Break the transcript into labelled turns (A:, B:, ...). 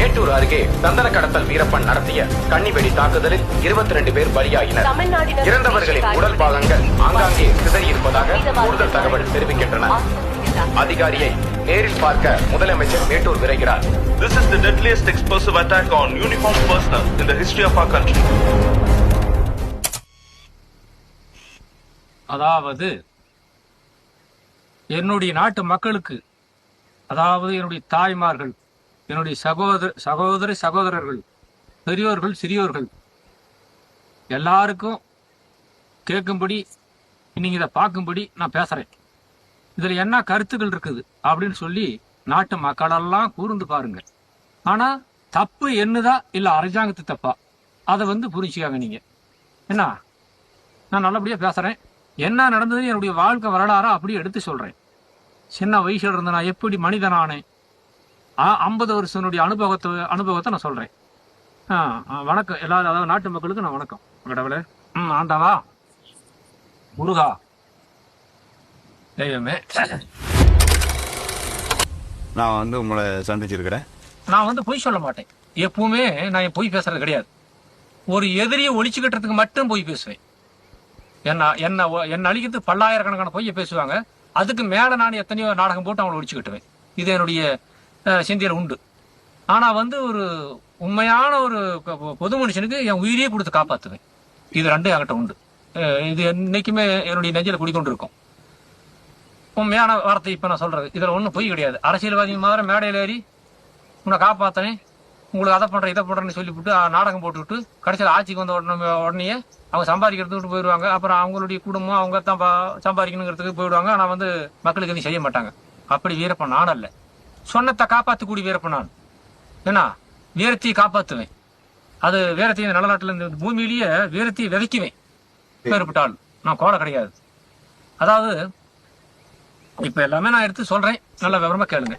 A: மேட்டூர் அருகே சந்தன கடத்தல் வீரப்பன் நடத்திய கன்னிவெடி தாக்குதலில் 22 பேர் பலியாயினர். இறந்தவர்களின் உடல் பாகங்கள் ஆங்காங்கே சிதறியிருப்பதாக கூடுதல் தகவல் தெரிவிக்கின்றன. அதிகாரியை நேரில் பார்க்க முதலமைச்சர் Mettur விரைகிறார்.
B: This is the deadliest explosive attack on uniformed personnel in the history of our country.
C: அதாவது என்னுடைய நாட்டு மக்களுக்கு, அதாவது என்னுடைய தாய்மார்கள், என்னுடைய சகோதரர்கள், பெரியோர்கள், சிறியோர்கள் எல்லாருக்கும் கேட்கும்படி, நீங்க இதை பார்க்கும்படி நான் பேசுறேன். இதுல என்ன கருத்துக்கள் இருக்குது அப்படின்னு சொல்லி நாட்டு மக்களெல்லாம் கூர்ந்து பாருங்க. ஆனா தப்பு என்னதா இல்ல அரசாங்கத்து தப்பா அதை புரிச்சுக்காங்க. நீங்க என்ன, நான் நல்லபடியா பேசுறேன். என்ன நடந்ததுன்னு என்னுடைய வாழ்க்கை வரலாறா அப்படியே எடுத்து சொல்றேன். சின்ன வயசுல இருந்த நான் எப்படி மனிதனானேன், 50 வருஷனுடைய அனுபவத்தை நான் சொல்றேன். வணக்கம் எல்லாரும், அதாவது நாட்டு மக்களுக்கு நான் வணக்கம். கடவுளே, ஆண்டவா, முருகா, தெய்வமே,
D: நான் உங்களை சந்திச்சிருக்கிறேன்.
C: நான் பொய் சொல்ல மாட்டேன். எப்பவுமே நான் பொய் பேசுறது கிடையாது. ஒரு எதிரியை ஒழிச்சு கட்டுறதுக்கு மட்டும் பொய் பேசுவேன். என்ன அழிக்கிறது பல்லாயிரக்கணக்கான பொய்யை பேசுவாங்க. அதுக்கு மேல நான் எத்தனையோ நாடகம் போட்டு அவங்களை ஒழிச்சு கட்டுவேன். இது என்னுடைய சிந்தியல் உண்டு. ஆனா ஒரு உண்மையான ஒரு பொது மனுஷனுக்கு என் உயிரியே கொடுத்து காப்பாத்துவேன். இது ரெண்டும் என்கிட்ட உண்டு. இது என்னைக்குமே என்னுடைய நெஞ்சில குடிக்கொண்டு இருக்கும். உண்மையான வார்த்தை இப்ப நான் சொல்றது. இதுல ஒன்றும் பொய் கிடையாது. அரசியல்வாதி மாதிரி மேடையில் ஏறி உன்னை காப்பாத்தனே, உங்களுக்கு அதை பண்றேன் இதை பண்றேன்னு சொல்லிவிட்டு நாடகம் போட்டுவிட்டு கடைசியில் ஆட்சிக்கு வந்த உடனே அவங்க சம்பாதிக்கிறதுக்கு போயிடுவாங்க. அப்புறம் அவங்களுடைய குடும்பம் அவங்க தான் சம்பாதிக்கணுங்கிறதுக்கு போயிடுவாங்க. ஆனா மக்களுக்கு எதுவும் செய்ய மாட்டாங்க. அப்படி வீரப்பன் நான் அல்ல. சொன்னத்தை காப்பாற்றக்கூடிய வீரப்பன் நான். ஏன்னா வீரத்தையை காப்பாற்றுவேன். அது வீரத்தையும் நல்ல நாட்டில் இந்த பூமியிலேயே வீரத்தையை விதைக்குவேன். வேறுபட்டால் நான் கோலை கிடையாது. அதாவது இப்ப எல்லாமே நான் எடுத்து சொல்றேன், நல்ல விவரமா கேளுங்க.